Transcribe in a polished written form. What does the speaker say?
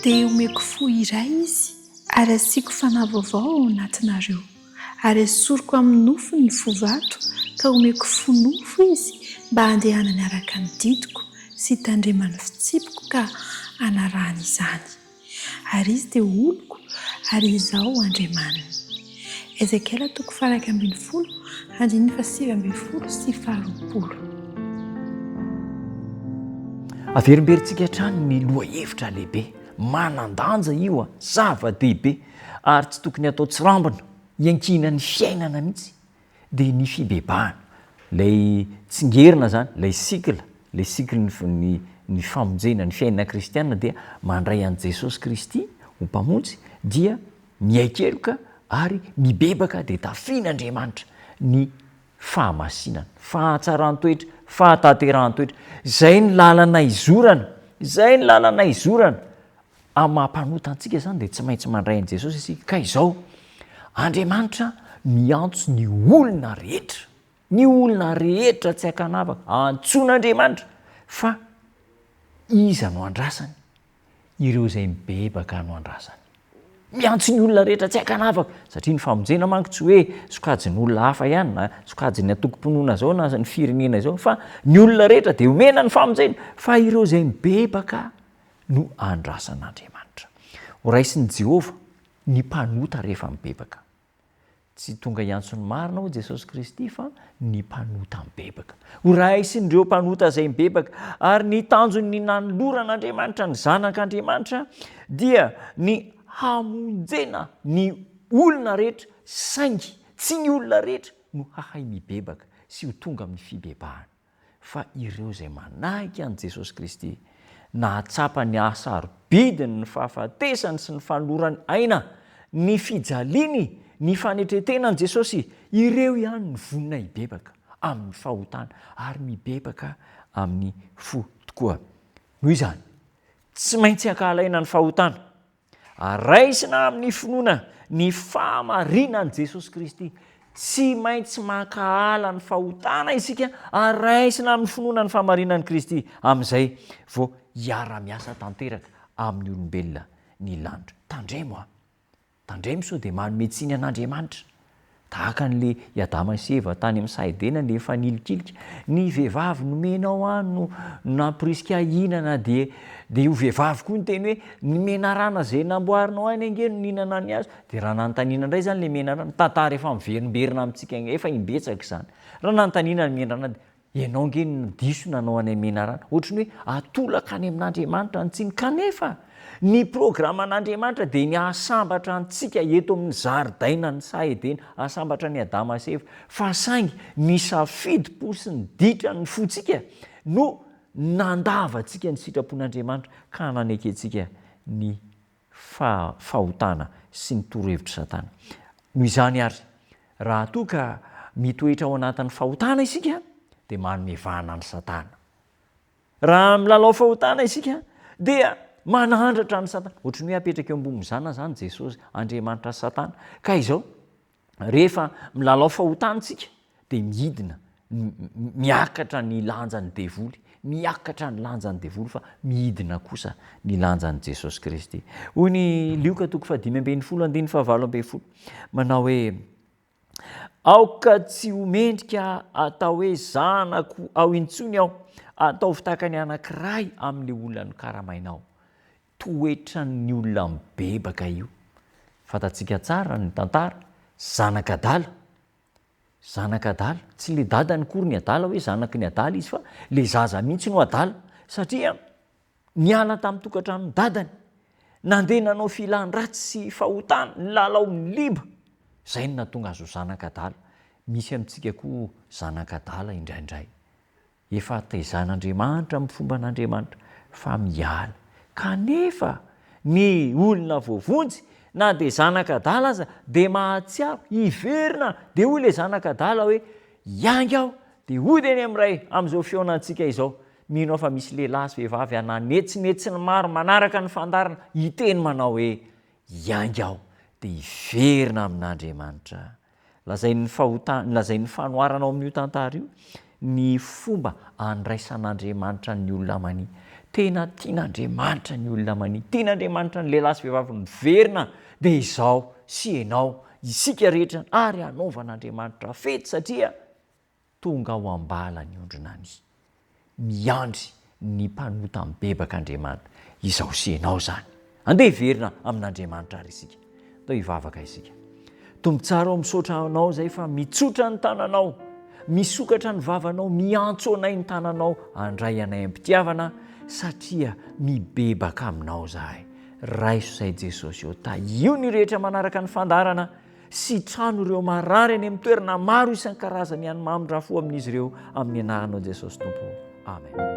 dia omeko fo iray izy ary asiako fanavaovao ao anatinareo ary asoriko amin'ny nofo ny fovato ka omeko fo nofo izy mba handehanany araka ny didiko sy tandremany fitsipiko ka anarahany izany ary izy dia oloko ary izaho andremaniny. Ezekela 1:20 andiny 7:20 sy 20. Averimberintsika hatrany ny lohahevitra lehibe manandanja io a zava-dehibe ary tsy tokony atao tsirambina iankina ny fiainana mihitsy dia ny fibebahana lay tsingerina zany lay sikla ny famonjena ny fiainana kristianina dia mandray an' Jesosy Kristy ho mpamonjy dia miaikeloka ary mibebaka dia tafian'Andriamanitra ny fahamasinana, fahatsaran-toetra, fahatateran-toetra. Zay ny lalana izorana, zay ny lalana izorana amin'ny mampanota antsika zany dia tsy maintsy mandray an' Jesosy isika. Ka izao Andriamanitra miantso ny olona rehetra tsy hakanavaka antson'Andriamanitra fa iza no andrasany? Ireo zay mibebaka no andrasany. Miantso ny olona rehetra tsy hakanavaka satria ny famonjena manko tsy hoe sokajin'ny olona hafa ihany na sokajin'ny atoko-ponoana zao na ny firenena izao fa ny olona rehetra dia omena ny famonjena fa ireo zay mibebaka no andrasan'Andriamanitra. Ho raisin'i Jehovah ny mpanota rehefa mibebaka. Tsy tonga iantsony marina ho Jesosy Kristy fa ny mpanota mibebaka. Ho raisin'ireo mpanota izay mibebaka ary ny tanjony nanoloran'Andriamanitra ny zanak'Andriamanitra dia ny hamonjena ny olona rehetra saingy tsy ny olona rehetra no hahay mibebaka sy ho tonga amin'ny fibebahana fa ireo zay manaiky an' Jesosy Kristy nahatsapa ny asarobidiny ny fahafatesany sy ny fanolorany aina ny fijaliany ny fanetretena an' Jesosy ireo ihany ny vonina hibebaka amin'ny fahotana ary mibebaka amin'ny fo tokoa. Noho izany tsy maintsy ankahalaina ny fahotana araisina amin'ny finoana ny fahamarinan'i Jesosy Kristy. Tsy maintsy mankahala ny fahotana isika araisina amin'ny finoana ny fahamarinan'i Kristy amin'izay vao hiara-miasa tanteraka amin'ny olombelona ny lanitra. Tandremo sao dia manome tsiny an'Andriamanitra tahaka n'le Adama sy Eva tany amin'ny Saedena le fanilokilika ny vehivavy nomenao no namporisika hinana dia io vehivavy koa ny teny hoe nomena rana zay namboarinao any ange no ninana ny azo dia raha nanontaniana indray zany le mena rana tantara efa miverimberina amintsika efa imbetsaka izany. Raha nanontaniana ny mena rana dia ianao ange no diso nanao any mena rana ohatrany hoe atolaka any amin'Andriamanitra ny tsiny kanefa ny programan'Andriamanitra dia ny ahasambatra antsika eto amin'ny zaridaina ny Saedena ahasambatra ny Adama sy Eva fa saingy ny safidy-po sy ny ditra ny fotsika no nandavatsika ny sitrapon'Andriamanitra ka naneketsika ny fahotana sy ny torohevitra Satana. Noho izany ary raha toa ka mitoetra ao anatin'ny fahotana isika dia manome vahana ny Satana. Raha milalao fahotana isika dia manandratra ny Satana. Ohatrany hoe apetraka eo ambony mizana zany Jesosy Andriamanitra Satana. Ka izao rehefa milalao fahotana isika dia midina miakatra ny lanjan'ny devoly, miakatra ny lanjan'ny devoly fa midina kosa ny lanjan'i Jesosy Kristy. Hoy ny Lioka 5:20 manao hoe aoka tsy homendrika atao hoe zanako ao intsony aho, ataovy tahaka ny anankiray amin'le olona no karamainao. Toetran'ny olona mibebaka io. Fantatsika tsara ny tantara, zanak'adala, tsy le dadany kory ny adala hoe zanaky ny adala izy fa le zaza mihitsy no adala satria niala tamin'ny tokantrano ny dadany, nandeha nanao filan-dratsy sy fahotana, nilalao miliba, zay no nahatonga azy ho zanak'adala. Misy amintsika koa zanak'adala indraindray efa taizan'Andriamanitra amin'ny fomban'Andriamanitra fa miala kanefa ny olona voavonjy na dia zanak'adala aza dia mahatsiaro hiverina dia hoy le zanak'adala hoe iangy aho dia hody eny amin'ray amin'izao feonantsika izao. Mino fa misy lehilahy sy vehivavy ananetsinetsiny maro manaraka ny fandarana hiteny manao hoe iangy aho dia hiverina amin'Andriamanitra. Lazain'ny fanoharana ao amin'io tantara io ny fomba andraisan'Andriamanitra ny olona mania tena tian'andriamanitra ny olona mania, tian'andriamanitra ny lehilahy sy vehivavy miverina dia izao sy ianao isika rehetra ary anaovan'andriamanitra fety satria tonga ao ambala ny ondrinany miandry ny mpanota mibebak'andriamanitra izao sy ianao zany andeha hiverina amin'andriamanitra ary isika atao hivavaka isika. Tombo tsara ao misaotra anao zay fa mitsotra ny tananao, misokatra ny vavanao, miantso anay ny tananao handray anay am-pitiavana satria mibebaka aminao zahay. Raiso izay Jesosy eo taio ny rehetra manaraka ny fandarana sy trano ireo marary any amin'ny toerana maro isan-karazany any mamindra fo amin'izy ireo amin'ny anaranao Jesosy Tompo. Amen.